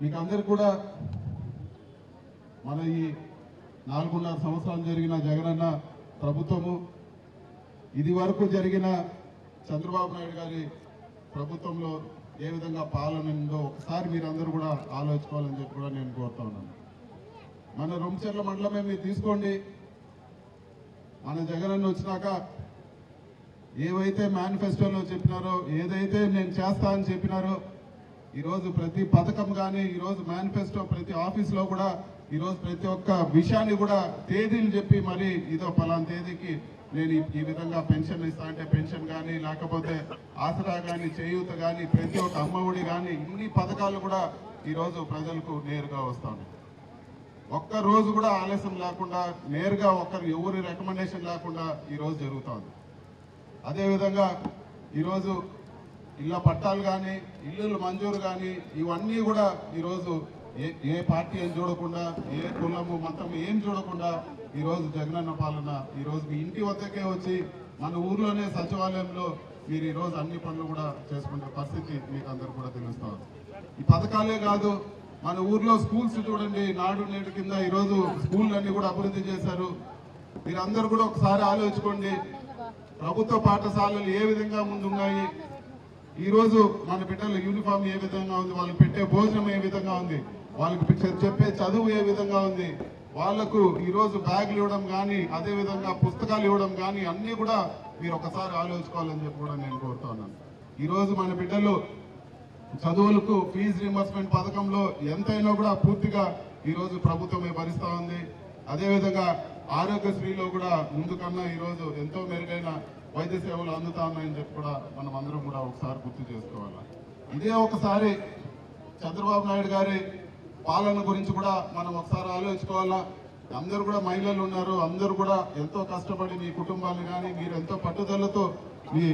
మీకు అందరికి కూడా మన ఈ 4.5 సంవత్సరాలు జరిగిన జగనన్న ప్రభుత్వము, ఇది వరకు జరిగిన చంద్రబాబు నాయుడు గారి ప్రభుత్వంలో ఏ విధంగా పాలన ఉందో ఒకసారి మీరందరూ కూడా ఆలోచించుకోవాలని చెప్పి కూడా నేను కోరుతా ఉన్నాను. మన రొంచెర్ల మండలమే మీరు తీసుకోండి. మన జగనన్న వచ్చినాక ఏవైతే మేనిఫెస్టోలో చెప్పినారో, ఏదైతే నేను చేస్తా అని చెప్పినారో, ఈరోజు ప్రతి పథకం కానీ, ఈరోజు మేనిఫెస్టో ప్రతి ఆఫీస్లో కూడా ఈరోజు ప్రతి ఒక్క విషయాన్ని కూడా తేదీలు చెప్పి మరి ఇదో పలానా తేదీకి నేను ఈ విధంగా పెన్షన్ ఇస్తా అంటే పెన్షన్ కానీ, లేకపోతే ఆసరా కానీ, చేయూత కానీ, ప్రతి ఒక్క అమ్మఒడి కానీ, ఇన్ని పథకాలు కూడా ఈరోజు ప్రజలకు నేరుగా వస్తాయి. ఒక్క రోజు కూడా ఆలస్యం లేకుండా నేరుగా ఎవరి రికమెండేషన్ లేకుండా ఈరోజు జరుగుతుంది. అదేవిధంగా ఈరోజు ఇళ్ళ పట్టాలు కానీ, ఇల్లులు మంజూరు కానీ, ఇవన్నీ కూడా ఈరోజు ఏ పార్టీ అని చూడకుండా, ఏ కులము మతం ఏం చూడకుండా ఈరోజు జగనన్న పాలన ఈరోజు మీ ఇంటి వద్దకే వచ్చి మన ఊర్లోనే సచివాలయంలో మీరు ఈరోజు అన్ని పనులు కూడా చేసుకునే పరిస్థితి మీకు అందరూ కూడా తెలుస్తుంది. ఈ పథకాలే కాదు, మన ఊర్లో స్కూల్స్ చూడండి, నాడు నేడు కింద ఈరోజు స్కూళ్ళన్నీ కూడా అభివృద్ధి చేశారు. మీరందరూ కూడా ఒకసారి ఆలోచించుకోండి, ప్రభుత్వ పాఠశాలలు ఏ విధంగా ముందున్నాయి, ఈరోజు మన బిడ్డల యూనిఫామ్ ఏ విధంగా ఉంది, వాళ్ళకి పెట్టే భోజనం ఏ విధంగా ఉంది, వాళ్ళకి చెప్పే చదువు ఏ విధంగా ఉంది, వాళ్లకు ఈరోజు బ్యాగులు ఇవ్వడం కానీ, అదేవిధంగా పుస్తకాలు ఇవ్వడం కానీ అన్నీ కూడా మీరు ఒకసారి ఆలోచించుకోవాలని చెప్పి కూడా నేను కోరుతా ఉన్నాను. ఈరోజు మన బిడ్డలు చదువులకు ఫీజు రీంబర్స్మెంట్ పథకంలో ఎంతైనా కూడా పూర్తిగా ఈరోజు ప్రభుత్వమే భరిస్తూ ఉంది. అదేవిధంగా ఆరోగ్యశ్రీలో కూడా ముందు కన్నా ఈరోజు ఎంతో మెరుగైన వైద్య సేవలు అందుతా ఉన్నాయని చెప్పి కూడా మనం అందరం కూడా ఒకసారి గుర్తు చేసుకోవాలి. ఇదే ఒకసారి చంద్రబాబు నాయుడు గారి పాలన గురించి కూడా మనం ఒకసారి ఆలోచించుకోవాలా. అందరూ కూడా మహిళలు ఉన్నారు, అందరూ కూడా ఎంతో కష్టపడి మీ కుటుంబాన్ని కానీ, మీరు ఎంతో పట్టుదలతో మీ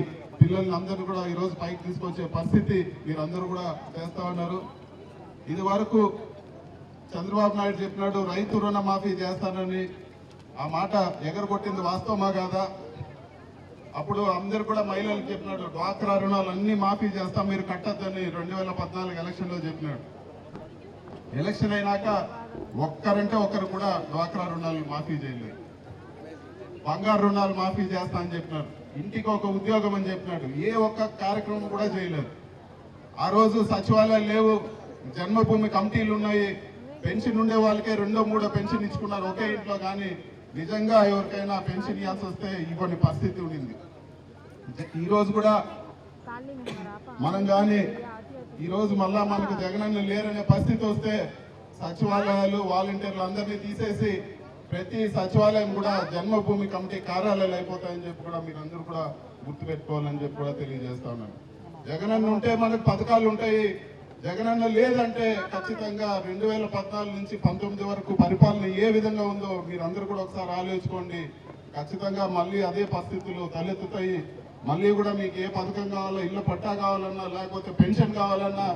పిల్లల్ని అందరూ కూడా ఈరోజు పైకి తీసుకొచ్చే పరిస్థితి మీరందరూ కూడా చేస్తా ఉన్నారు. ఇది వరకు చంద్రబాబు నాయుడు చెప్పినాడు రైతు రుణ మాఫీ చేస్తానని, ఆ మాట ఎగరగొట్టింది వాస్తవమా కాదా? అప్పుడు అందరు కూడా మహిళలకు చెప్పినాడు డ్వాక్రా రుణాలు అన్ని మాఫీ చేస్తాం, మీరు కట్టద్దని 2014 ఎలక్షన్లో చెప్పినాడు. ఎలక్షన్ అయినాక ఒక్కరంటే ఒకరు కూడా డ్వాక్రా రుణాలు మాఫీ చేయలేదు. బంగారు రుణాలు మాఫీ చేస్తా అని చెప్పినాడు, ఇంటికి ఒక ఉద్యోగం అని చెప్పినాడు, ఏ ఒక్క కార్యక్రమం కూడా చేయలేదు. ఆ రోజు సచివాలయాలు లేవు, జన్మభూమి కమిటీలు ఉన్నాయి, పెన్షన్ ఉండే వాళ్ళకే 2-3 పెన్షన్ ఇచ్చుకున్నారు ఒకే ఇంట్లో. కానీ నిజంగా ఎవరికైనా పెన్షన్ ఇవ్వాల్సి వస్తే ఇవ్వని పరిస్థితి ఉండింది. ఈరోజు కూడా మనం కానీ ఈరోజు మళ్ళా మనకు జగనన్న లేరనే పరిస్థితి వస్తే సచివాలయాలు వాలంటీర్లు అందరినీ తీసేసి ప్రతి సచివాలయం కూడా జన్మభూమి కమిటీ కార్యాలయాలు అయిపోతాయని చెప్పి కూడా మీరు అందరూ కూడా గుర్తుపెట్టుకోవాలని చెప్పి కూడా తెలియజేస్తా ఉన్నాను. జగనన్న ఉంటే మనకు పథకాలు ఉంటాయి, జగనన్న లేదంటే ఖచ్చితంగా 2014 నుంచి 19 వరకు పరిపాలన ఏ విధంగా ఉందో మీరందరూ కూడా ఒకసారి ఆలోచించుకోండి. ఖచ్చితంగా మళ్ళీ అదే పరిస్థితులు తలెత్తుతాయి. మళ్ళీ కూడా మీకు ఏ పథకం కావాలో, ఇళ్ళ పట్టా కావాలన్నా, లేకపోతే పెన్షన్ కావాలన్నా,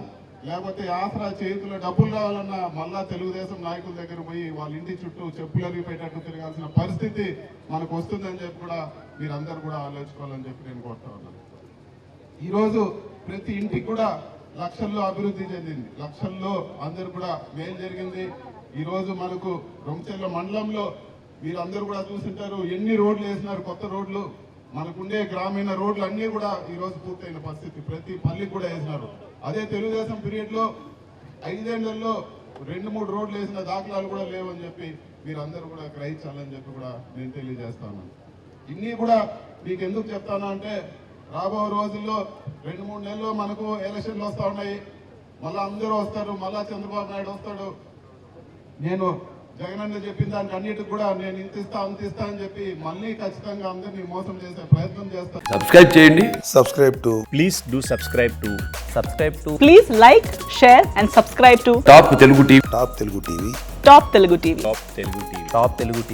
లేకపోతే ఆసరా చేతుల డబ్బులు కావాలన్నా మళ్ళా తెలుగుదేశం నాయకుల దగ్గర పోయి వాళ్ళ ఇంటి చుట్టూ చెప్పులు అరిగిపోయేటట్టు తిరగాల్సిన పరిస్థితి మనకు వస్తుందని చెప్పి కూడా మీరందరూ కూడా ఆలోచించుకోవాలని చెప్పి నేను కోరుతా ఉన్నాను. ఈరోజు ప్రతి ఇంటికి కూడా లక్షల్లో అభివృద్ధి చెందింది, లక్షల్లో అందరు కూడా మేలు జరిగింది. ఈరోజు మనకు రొంచెర్ల మండలంలో మీరందరూ కూడా చూసింటారు ఎన్ని రోడ్లు వేసినారు, కొత్త రోడ్లు. మనకుండే గ్రామీణ రోడ్లు అన్నీ కూడా ఈరోజు పూర్తయిన పరిస్థితి, ప్రతి పల్లికి కూడా వేసినారు. అదే తెలుగుదేశం పీరియడ్లో 5 ఏళ్లలో 2-3 రోడ్లు వేసిన దాఖలాలు కూడా లేవని చెప్పి మీరందరూ కూడా గ్రహించాలని చెప్పి కూడా నేను తెలియజేస్తాను. ఇన్ని కూడా మీకు ఎందుకు చెప్తాను అంటే రాబో రోజుల్లో 2-3 నెలల్లో మనకు ఎలక్షన్లు వస్తూ ఉన్నాయి, మళ్ళా అందరూ వస్తారు, మళ్ళా చంద్రబాబు నాయుడు వస్తాడు. నేను జగనన్న చెప్పిన దానికి అన్నిటికి కూడా నేను ఇంత ఇస్తా అని చెప్పి మళ్ళీ ఖచ్చితంగా అందరినీ మోసం చేసే ప్రయత్నం చేస్తాను. సబ్స్క్రైబ్ చేయండి. Please do subscribe to. Please like, share and subscribe to top Telugu TV. Top Telugu TV. Top Telugu TV.